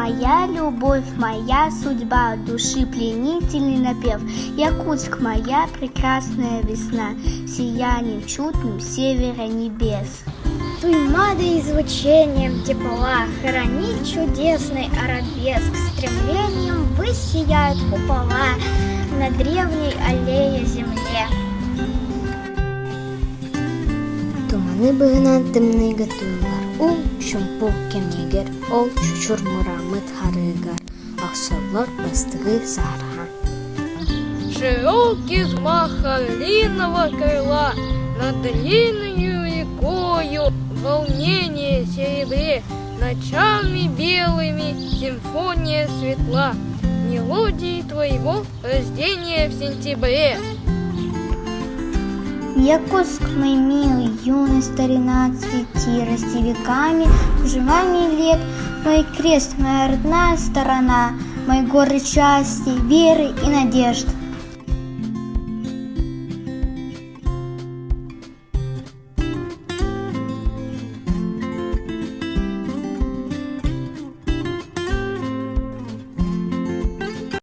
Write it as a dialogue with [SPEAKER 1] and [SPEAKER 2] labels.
[SPEAKER 1] моя любовь, моя судьба, души пленительный напев. Якутск, моя прекрасная весна, сиянием чудным севера небес.
[SPEAKER 2] Туймады излучением тепла хранит чудесный арабеск, стремлением ввысь сияют купола на древней аллее земле.
[SPEAKER 3] Туманы быгынан тымный гатулар, ул шумпу кемнегер, ол чучур мурамыт харыгар, аксоллар бастыгы сархан.
[SPEAKER 4] Широкий взмах орлиного крыла над длинною рекою, волнение серебре, ночами белыми симфония светла, мелодии твоего рождения в сентябре.
[SPEAKER 1] Якутск, мой милый, юный старина, цвети, расти веками, кружевами лет. Мой крест, моя родная сторона, мои горы счастья, веры и надежд.